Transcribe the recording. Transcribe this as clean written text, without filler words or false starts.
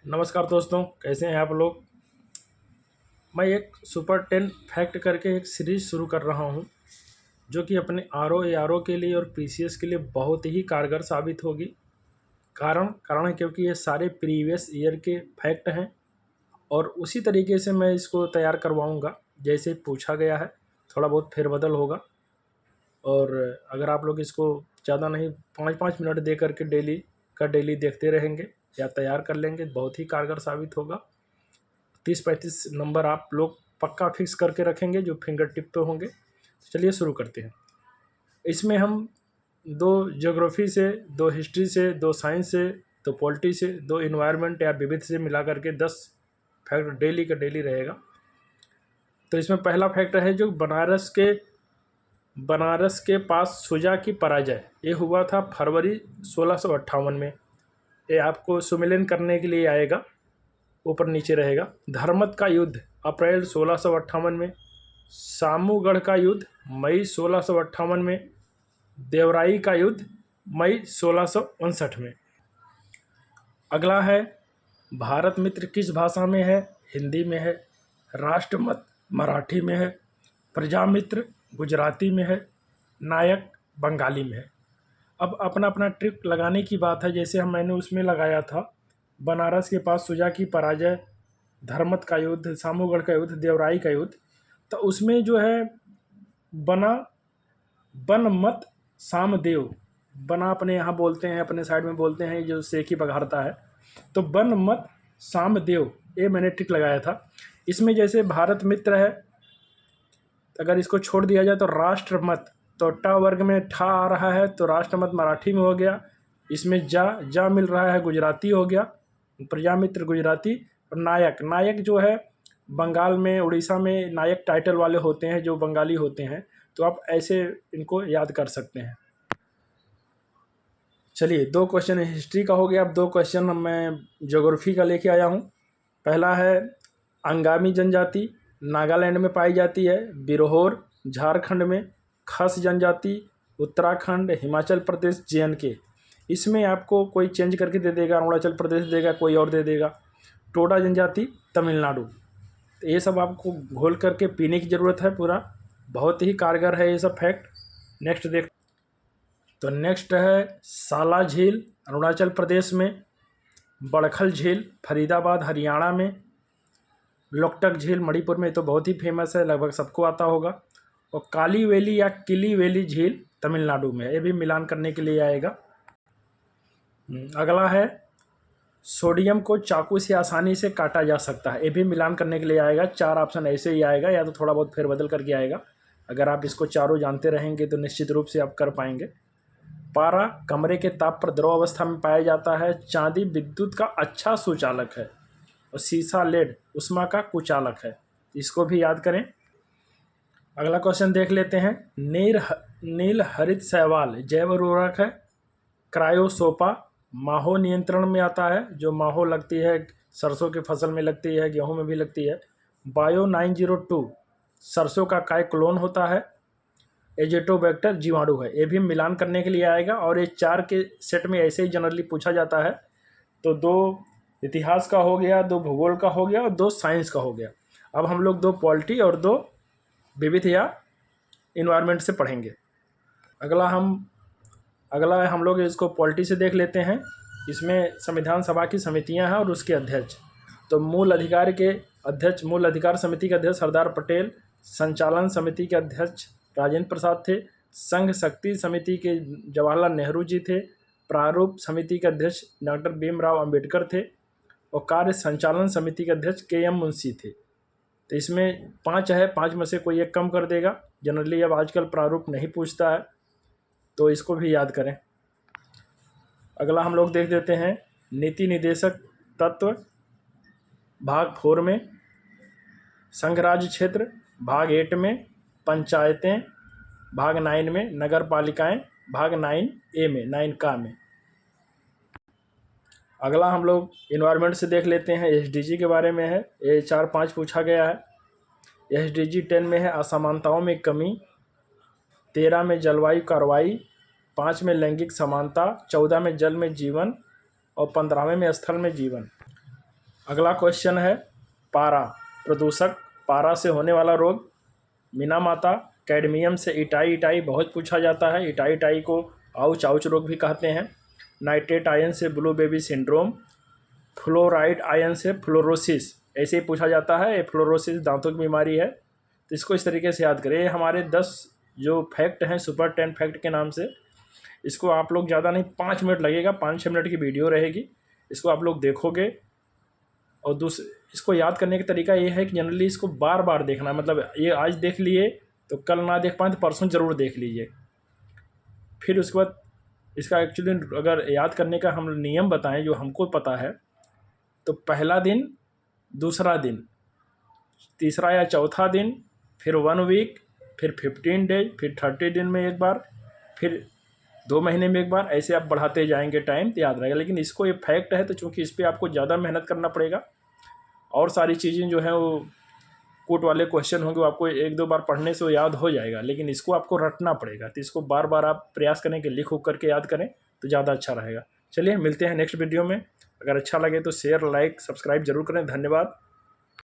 नमस्कार दोस्तों, कैसे हैं आप लोग। मैं एक सुपर 10 फैक्ट करके एक सीरीज़ शुरू कर रहा हूं, जो कि अपने आर ओ के लिए और पीसीएस के लिए बहुत ही कारगर साबित होगी। कारण है क्योंकि ये सारे प्रीवियस ईयर के फैक्ट हैं और उसी तरीके से मैं इसको तैयार करवाऊंगा जैसे पूछा गया है। थोड़ा बहुत फेरबदल होगा और अगर आप लोग इसको ज़्यादा नहीं 5-5 मिनट दे करके डेली देखते रहेंगे या तैयार कर लेंगे, बहुत ही कारगर साबित होगा। 30-35 नंबर आप लोग पक्का फिक्स करके रखेंगे जो फिंगर टिप पे होंगे। चलिए शुरू करते हैं। इसमें हम 2 ज्योग्राफी से, 2 हिस्ट्री से, 2 साइंस से, 2 पॉलिटी से, 2 इन्वायरमेंट या विविध से मिला करके 10 फैक्ट डेली का डेली रहेगा। तो इसमें पहला फैक्ट है जो बनारस के पास शुजा की पराजय ये हुआ था फरवरी 1658 में। ये आपको सुमेलन करने के लिए आएगा, ऊपर नीचे रहेगा। धर्मत का युद्ध अप्रैल 1658 में, सामूगढ़ का युद्ध मई 1658 में, देवराई का युद्ध मई 1659 में। अगला है भारत मित्र किस भाषा में है। हिंदी में है। राष्ट्रमत मराठी में है। प्रजामित्र गुजराती में है। नायक बंगाली में है। अब अपना अपना ट्रिक लगाने की बात है, जैसे मैंने उसमें लगाया था बनारस के पास शुजा की पराजय, धर्मत का युद्ध, सामूगढ़ का युद्ध, देवराई का युद्ध। तो उसमें जो है बनमत सामदेव, बना अपने यहाँ बोलते हैं, अपने साइड में बोलते हैं जो सेखी बघारता है, तो बनमत सामदेव ये मैंने ट्रिक लगाया था। इसमें जैसे भारत मित्र है, अगर इसको छोड़ दिया जाए तो राष्ट्रमत, तो टा वर्ग में ठा आ रहा है तो राष्ट्रमत मराठी में हो गया। इसमें जा मिल रहा है, गुजराती हो गया, प्रजामित्र गुजराती। और नायक जो है बंगाल में, उड़ीसा में नायक टाइटल वाले होते हैं जो बंगाली होते हैं, तो आप ऐसे इनको याद कर सकते हैं। चलिए 2 क्वेश्चन हिस्ट्री का हो गया। अब 2 क्वेश्चन मैं ज्योग्राफी का लेके आया हूँ। पहला है अंगामी जनजाति नागालैंड में पाई जाती है, बिरहोर झारखंड में, खस जनजाति उत्तराखंड, हिमाचल प्रदेश, JNK। इसमें आपको कोई चेंज करके दे देगा, अरुणाचल प्रदेश देगा, कोई और दे देगा। टोडा जनजाति तमिलनाडु। तो ये सब आपको घोल करके पीने की ज़रूरत है पूरा, बहुत ही कारगर है ये सब फैक्ट। नेक्स्ट देख, तो नेक्स्ट है साला झील अरुणाचल प्रदेश में, बड़खल झील फरीदाबाद हरियाणा में, लोकटक झील मणिपुर में, तो बहुत ही फेमस है, लगभग सबको आता होगा। और काली वैली या किली वैली झील तमिलनाडु में, ये भी मिलान करने के लिए आएगा। अगला है सोडियम को चाकू से आसानी से काटा जा सकता है, ये भी मिलान करने के लिए आएगा। 4 ऑप्शन ऐसे ही आएगा, या तो थोड़ा बहुत फेरबदल करके आएगा। अगर आप इसको चारों जानते रहेंगे तो निश्चित रूप से आप कर पाएंगे। पारा कमरे के ताप पर द्रव अवस्था में पाया जाता है। चांदी विद्युत का अच्छा सुचालक है और सीसा लेड उष्मा का कुचालक है, इसको भी याद करें। अगला क्वेश्चन देख लेते हैं। नील हरित शैवाल जैव उर्वरक है। क्रायोसोपा माहो नियंत्रण में आता है, जो माहो लगती है सरसों की फसल में लगती है, गेहूं में भी लगती है। बायो 902 सरसों का काय क्लोन होता है। एजेटोबैक्टर जीवाणु है, ये भी मिलान करने के लिए आएगा। और ये 4 के सेट में ऐसे ही जनरली पूछा जाता है। तो 2 इतिहास का हो गया, 2 भूगोल का हो गया और 2 साइंस का हो गया। अब हम लोग 2 पॉलिटी और 2 विविध या इन्वायरमेंट से पढ़ेंगे। अगला हम लोग इसको पॉलिटी से देख लेते हैं। इसमें संविधान सभा की समितियां हैं और उसके अध्यक्ष। तो मूल अधिकार समिति के अध्यक्ष सरदार पटेल, संचालन समिति के अध्यक्ष राजेंद्र प्रसाद थे, संघ शक्ति समिति के जवाहरलाल नेहरू जी थे, प्रारूप समिति के अध्यक्ष डॉक्टर भीमराव अंबेडकर थे और कार्य संचालन समिति के अध्यक्ष KM मुंशी थे। तो इसमें 5 है, 5 में से कोई एक कम कर देगा। जनरली अब आजकल प्रारूप नहीं पूछता है, तो इसको भी याद करें। अगला हम लोग देख देते हैं नीति निदेशक तत्व भाग 4 में, संघ राज्य क्षेत्र भाग 8 में, पंचायतें भाग 9 में, नगर पालिकाएँ भाग 9A में, 9 का में। अगला हम लोग इन्वायरमेंट से देख लेते हैं। SDG के बारे में है, ये 4-5 पूछा गया है। SDG 10 में है असमानताओं में कमी, 13 में जलवायु कार्रवाई, 5 में लैंगिक समानता, 14 में जल में जीवन और 15वें में स्थल में जीवन। अगला क्वेश्चन है पारा प्रदूषक, पारा से होने वाला रोग, मिनामाता, कैडमियम से इटाई, इटाई बहुत पूछा जाता है, इटाई इटाई को आउच आउच रोग भी कहते हैं, नाइट्रेट आयन से blue baby syndrome, fluoride ion से फ्लोरोसिस, ऐसे ही पूछा जाता है। फ्लोरोसिस दांतों की बीमारी है। तो इसको इस तरीके से याद करें। ये हमारे 10 जो फैक्ट हैं सुपर 10 फैक्ट के नाम से, इसको आप लोग ज़्यादा नहीं 5 मिनट लगेगा, 5-6 मिनट की वीडियो रहेगी, इसको आप लोग देखोगे। और इसको याद करने का तरीका ये है कि जनरली इसको बार बार देखना, मतलब ये आज देख लिए तो कल ना देख पाए तो परसों ज़रूर देख लीजिए। फिर उसके बाद इसका एक्चुअली अगर याद करने का हम नियम बताएं जो हमको पता है, तो पहला दिन, दूसरा दिन, तीसरा या चौथा दिन, फिर 1 वीक, फिर 15 डेज, फिर 30 दिन में एक बार, फिर 2 महीने में एक बार, ऐसे आप बढ़ाते जाएंगे टाइम तो याद रहेगा। लेकिन इसको ये फैक्ट है तो चूँकि इस पर आपको ज़्यादा मेहनत करना पड़ेगा, और सारी चीज़ें जो हैं वो कोट वाले क्वेश्चन होंगे, वो आपको 1-2 बार पढ़ने से वो याद हो जाएगा, लेकिन इसको आपको रटना पड़ेगा। तो इसको बार बार आप प्रयास करें कि लिख उख करके याद करें तो ज़्यादा अच्छा रहेगा। चलिए मिलते हैं नेक्स्ट वीडियो में। अगर अच्छा लगे तो शेयर, लाइक, सब्सक्राइब जरूर करें। धन्यवाद।